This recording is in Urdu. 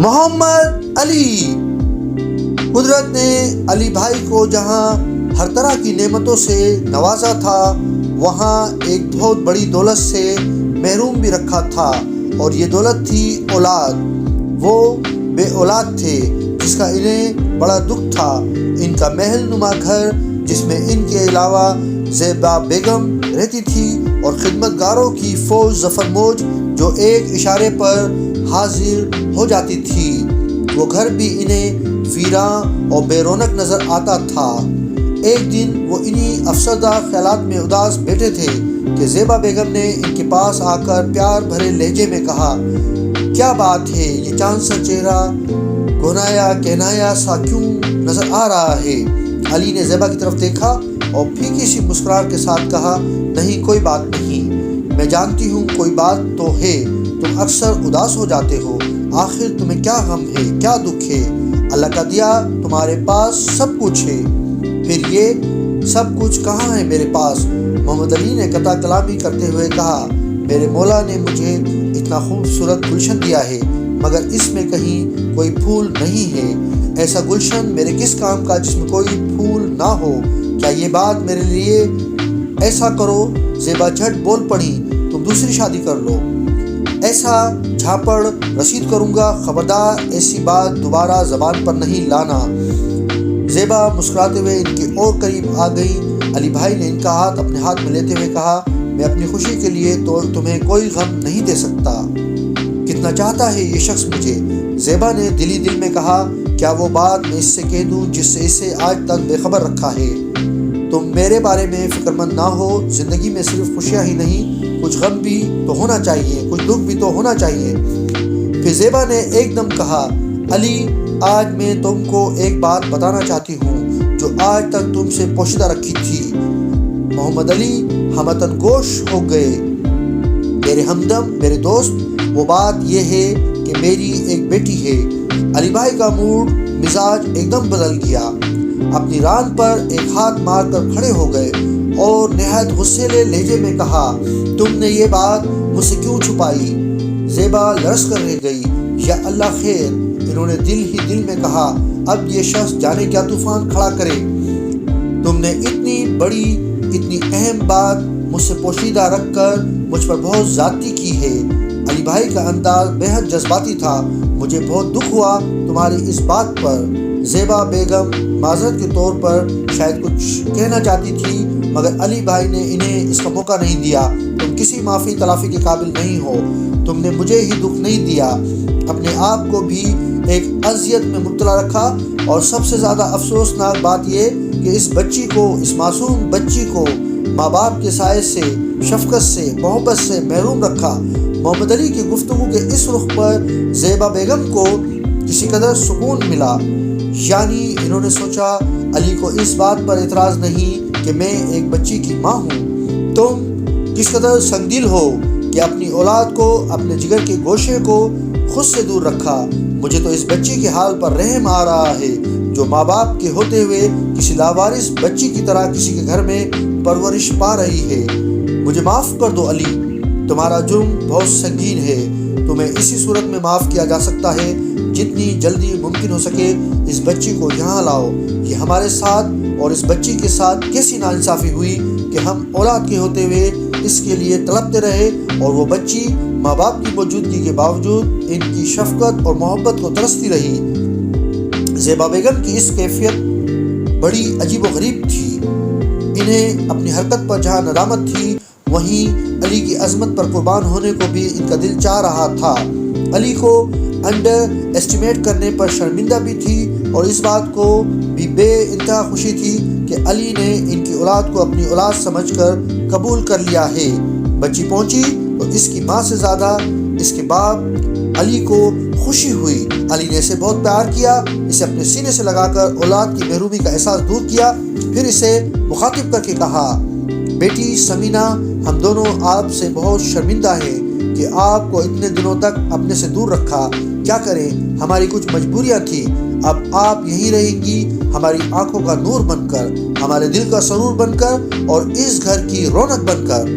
محمد علی۔ قدرت نے علی بھائی کو جہاں ہر طرح کی نعمتوں سے نوازا تھا، وہاں ایک بہت بڑی دولت سے محروم بھی رکھا تھا، اور یہ دولت تھی اولاد۔ وہ بے اولاد تھے، جس کا انہیں بڑا دکھ تھا۔ ان کا محل نما گھر، جس میں ان کے علاوہ زیبا بیگم رہتی تھی، اور خدمت گاروں کی فوج ظفر موج جو ایک اشارے پر حاضر ہو جاتی تھی، وہ گھر بھی انہیں ویراں اور بے رونق نظر آتا تھا۔ ایک دن وہ انہی افسردہ خیالات میں اداس بیٹھے تھے کہ زیبا بیگم نے ان کے پاس آ کر پیار بھرے لہجے میں کہا، کیا بات ہے، یہ چاند سا چہرہ گنایا کہنایا سا کیوں نظر آ رہا ہے؟ علی نے زیبا کی طرف دیکھا اور پھیکی سی مسکراہٹ کے ساتھ کہا، نہیں، کوئی بات نہیں، میں جانتی ہوں کوئی بات تو ہے، تم اکثر اداس ہو جاتے ہو، آخر تمہیں کیا غم ہے، کیا دکھ ہے؟ اللہ کا دیا تمہارے پاس سب کچھ ہے، پھر یہ سب کچھ کہاں ہے میرے پاس؟ محمد علی نے قطع کلامی کرتے ہوئے کہا، میرے مولا نے مجھے اتنا خوبصورت گلشن دیا ہے، مگر اس میں کہیں کوئی پھول نہیں ہے۔ ایسا گلشن میرے کس کام کا جس میں کوئی پھول نہ ہو؟ کیا یہ بات میرے لیے؟ ایسا کرو، زیبا جھٹ بول پڑی، تم دوسری شادی کر لو، ایسا جھاپڑ رسید کروں گا، خبردار ایسی بات دوبارہ زبان پر نہیں لانا۔ زیبا مسکراتے ہوئے ان کے اور قریب آ گئی۔ علی بھائی نے ان کا ہاتھ اپنے ہاتھ میں لیتے ہوئے کہا، میں اپنی خوشی کے لیے تو تمہیں کوئی غم نہیں دے سکتا۔ کتنا چاہتا ہے یہ شخص مجھے؟ زیبا نے دلی دل میں کہا، کیا وہ بات میں اس سے کہہ دوں جس سے اسے آج تک بے خبر رکھا ہے؟ تم میرے بارے میں فکر مند نہ ہو، زندگی میں صرف خوشیاں ہی نہیں، کچھ غم بھی تو ہونا چاہیے، کچھ دکھ بھی تو ہونا چاہیے۔ پھر زیبا نے ایک دم کہا، علی، آج میں تم کو ایک بات بتانا چاہتی ہوں جو آج تک تم سے پوشیدہ رکھی تھی۔ محمد علی ہمتن گوش ہو گئے، میرے ہمدم، میرے دوست، وہ بات یہ ہے کہ میری ایک بیٹی ہے۔ علی بھائی کا موڈ مزاج ایک دم بدل گیا، اپنی ران پر ایک ہاتھ مار کر کھڑے ہو گئے اور نہایت غصے لہجے میں کہا، تم نے یہ بات مجھ سے کیوں چھپائی؟ زیبا لرز کر رہ گئی۔ یا اللہ خیر، انہوں نے دل ہی دل میں کہا، اب یہ شخص جانے کیا طوفان کھڑا کرے۔ تم نے اتنی بڑی اتنی اہم بات مجھ سے پوشیدہ رکھ کر مجھ پر بہت زیادتی کی ہے۔ علی بھائی کا انداز بہت جذباتی تھا۔ مجھے بہت دکھ ہوا تمہاری اس بات پر۔ زیبا بیگم معذرت کے طور پر شاید کچھ کہنا چاہتی تھی، مگر علی بھائی نے انہیں اس کا موقع نہیں دیا۔ تم کسی معافی تلافی کے قابل نہیں ہو، تم نے مجھے ہی دکھ نہیں دیا، اپنے آپ کو بھی ایک اذیت میں مبتلا رکھا، اور سب سے زیادہ افسوسناک بات یہ کہ اس بچی کو، اس معصوم بچی کو ماں باپ کے سائے سے، شفقت سے، محبت سے محروم رکھا۔ محمد علی کی گفتگو کے اس رخ پر زیبا بیگم کو کسی قدر سکون ملا، یعنی انہوں نے سوچا، علی کو اس بات پر اعتراض نہیں کہ میں ایک بچی کی ماں ہوں۔ تم کس قدر سنگ دل ہو کہ اپنی اولاد کو، اپنے جگر کے گوشے کو خود سے دور رکھا۔ مجھے تو اس بچی کے حال پر رحم آ رہا ہے جو ماں باپ کے ہوتے ہوئے کسی لاوارث بچی کی طرح کسی کے گھر میں پرورش پا رہی ہے۔ مجھے معاف کر دو علی، تمہارا جرم بہت سنگین ہے، تمہیں اسی صورت میں معاف کیا جا سکتا ہے جتنی جلدی ممکن ہو سکے اس بچی کو یہاں لاؤ۔ یہ ہمارے ساتھ اور اس بچی کے ساتھ کیسی ناانصافی ہوئی کہ ہم اولاد کے ہوتے ہوئے اس کے لیے تڑپتے رہے، اور وہ بچی ماں باپ کی موجودگی کے باوجود ان کی شفقت اور محبت کو ترستی رہی۔ زیبا بیگم کی اس کیفیت بڑی عجیب و غریب تھی۔ انہیں اپنی حرکت پر جہاں ندامت تھی، وہیں علی کی عظمت پر قربان ہونے کو بھی ان کا دل چاہ رہا تھا۔ علی کو انڈر ایسٹیمیٹ کرنے پر شرمندہ بھی تھی، اور اس بات کو بھی بے انتہا خوشی تھی کہ علی نے ان کی اولاد کو اپنی اولاد سمجھ کر قبول کر لیا ہے۔ بچی پہنچی تو اس کی ماں سے زیادہ اس کے باپ علی کو خوشی ہوئی۔ علی نے اسے بہت پیار کیا، اسے اپنے سینے سے لگا کر اولاد کی محرومی کا احساس دور کیا، پھر اسے مخاطب کر کے کہا، بیٹی سمینہ، ہم دونوں آپ سے بہت شرمندہ ہیں کہ آپ کو اتنے دنوں تک اپنے سے دور رکھا۔ کیا کریں، ہماری کچھ مجبوریاں تھیں، اب آپ یہیں رہیں گی، ہماری آنکھوں کا نور بن کر، ہمارے دل کا سرور بن کر، اور اس گھر کی رونق بن کر۔